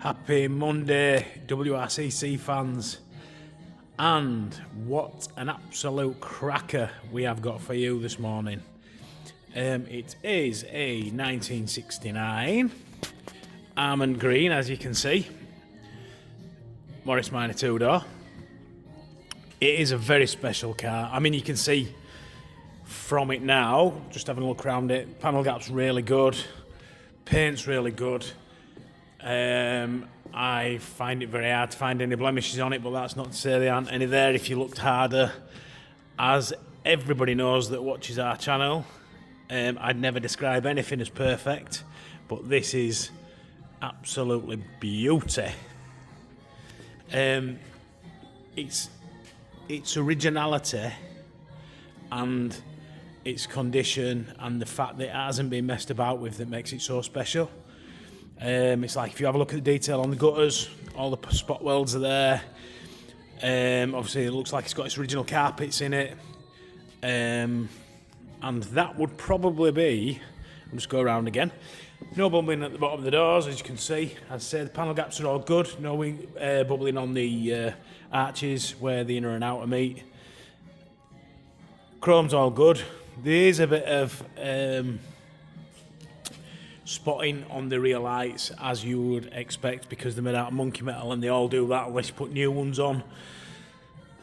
Happy Monday, WRCC fans, and what an absolute cracker we have got for you this morning. It is a 1969 Almond Green, as you can see, Morris Minor 2-door. It is a very special car. I mean, you can see from it now, just having a look around it, panel gap's really good, paint's really good. I find it very hard to find any blemishes on it, but that's not to say there aren't any there if you looked harder. As everybody knows that watches our channel, I'd never describe anything as perfect, but this is absolutely beauty. It's originality and its condition and the fact that it hasn't been messed about with that makes it so special. It's like if you have a look at the detail on the gutters, all the spot welds are there. Obviously it looks like it's got its original carpets in it. And that would probably be, I'll just go around again. No bubbling at the bottom of the doors, as you can see. As I say, the panel gaps are all good. No bubbling on the arches where the inner and outer meet. Chrome's all good. There is a bit of spotting on the rear lights, as you would expect, because they're made out of monkey metal and they all do that unless you put new ones on.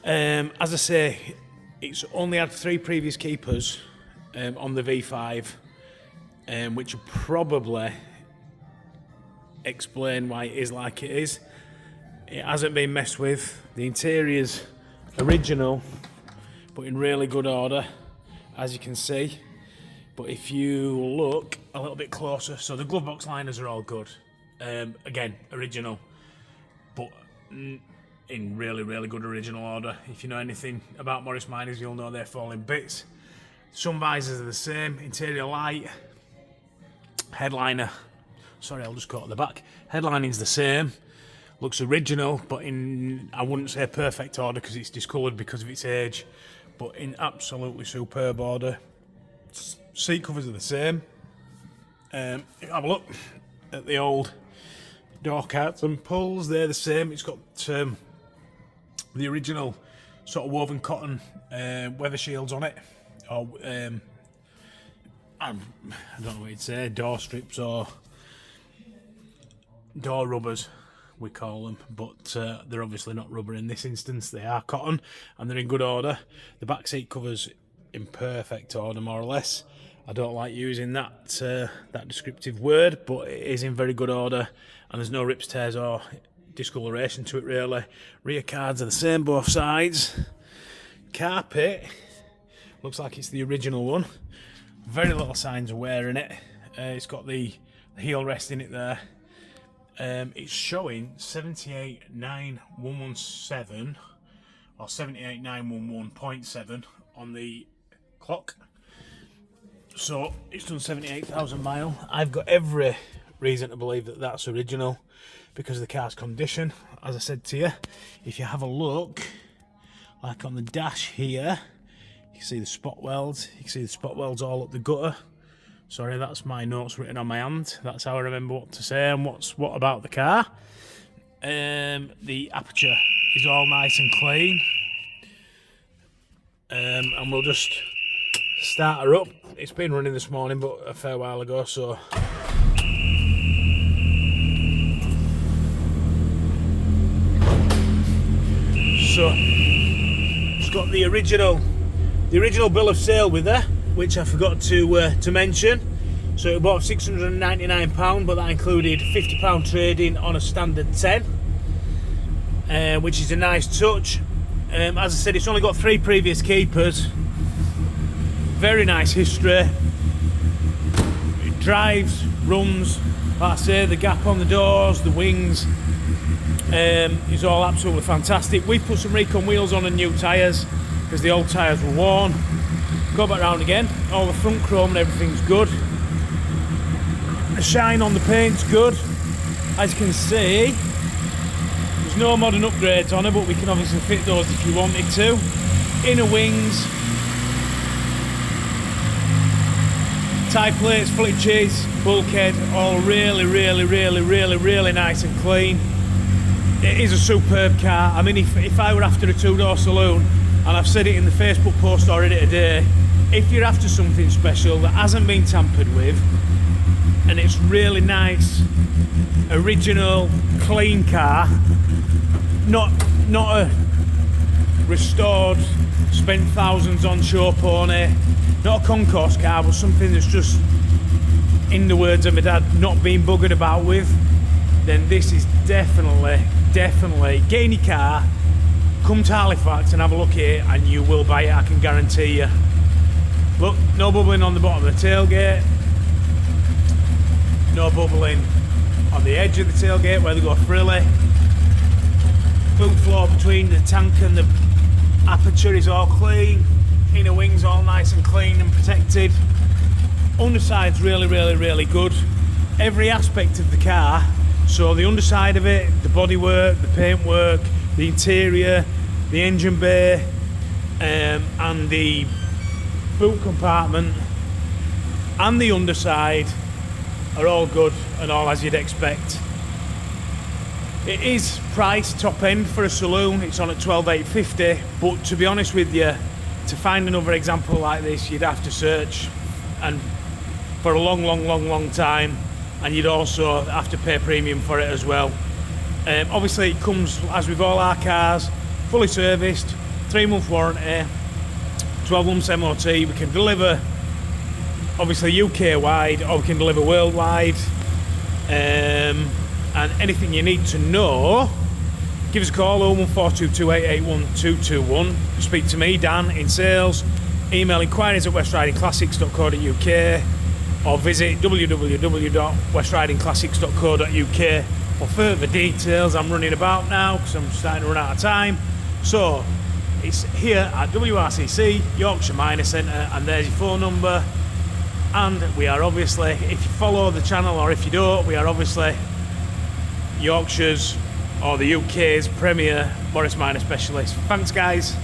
As I say, it's only had 3 previous keepers on the V5, which will probably explain why it is like it is. It hasn't been messed with. The interior's original, but in really good order, as you can see. But if you look a little bit closer, so the glove box liners are all good. Again, original, but in really, really good original order. If you know anything about Morris Minors, you'll know they're falling bits. Sun visors are the same, interior light, headliner, sorry, I'll just cut at the back. Headlining's the same, looks original, but in, I wouldn't say perfect order because it's discoloured because of its age, but in absolutely superb order. Seat covers are the same. Have a look at the old door carts and pulls, they're the same. It's got the original sort of woven cotton weather shields on it, or I don't know what you'd say, door strips or door rubbers we call them, but they're obviously not rubber in this instance. They are cotton and they're in good order. The back seat covers in perfect order, more or less. I don't like using that that descriptive word, but it is in very good order and there's no rips, tears or discoloration to it really. Rear cards are the same both sides. Carpet looks like it's the original one. Very little signs of wear in it. It's got the heel rest in it there. It's showing 789117 or 78911.7 on the clock. So it's done 78,000 miles. I've got every reason to believe that that's original because of the car's condition. As I said to you, if you have a look, like on the dash here, you can see the spot welds. You can see the spot welds all up the gutter. Sorry, that's my notes written on my hand. That's how I remember what to say and what's what about the car. The aperture is all nice and clean. And we'll just start her up. It's been running this morning, but a fair while ago, so. So, it's got the original bill of sale with her, which I forgot to mention. So it bought £699, but that included £50 trading on a standard 10, which is a nice touch. As I said, it's only got 3 previous keepers. Very nice history. It drives, runs, like I say, the gap on the doors, the wings, is all absolutely fantastic. We've put some recon wheels on and new tyres because the old tyres were worn. Go back round again. All the front chrome and everything's good. The shine on the paint's good. As you can see, there's no modern upgrades on her, but we can obviously fit those if you wanted to. Inner wings, Tie plates, flitches, bulkhead, all really nice and clean. It is a superb car. I mean, if I were after a two-door saloon, and I've said it in the Facebook post already today, if you're after something special that hasn't been tampered with, and it's really nice, original, clean car, not a restored, spent thousands on show pony, not a concourse car, but something that's just, in the words of my dad, not being buggered about with, then this is definitely get in your car, come to Halifax and have a look at it, and you will buy it, I can guarantee you. Look, no bubbling on the bottom of the tailgate, no bubbling on the edge of the tailgate where they go frilly. Boot floor between the tank and the aperture is all clean, inner wings all nice and clean and protected. Underside's really good. Every aspect of the car, so the underside of it, the bodywork, the paintwork, the interior, the engine bay, and the boot compartment and the underside are all good and all as you'd expect. It is priced top end for a saloon, it's on at $12,850, but to be honest with you, to find another example like this, you'd have to search and for a long time, and you'd also have to pay premium for it as well. Obviously it comes, as with all our cars, fully serviced, 3-month warranty, 12 months MOT. We can deliver obviously UK wide, or we can deliver worldwide, and anything you need to know, give us a call, 01422881221. Speak to me, Dan, in sales. Email inquiries at westridingclassics.co.uk or visit www.westridingclassics.co.uk for further details. I'm running about now because I'm starting to run out of time. So it's here at WRCC, Yorkshire Minor Centre, and there's your phone number. And we are obviously, if you follow the channel or if you don't, we are obviously Yorkshire's or the UK's premier Morris Minor specialist. Thanks guys.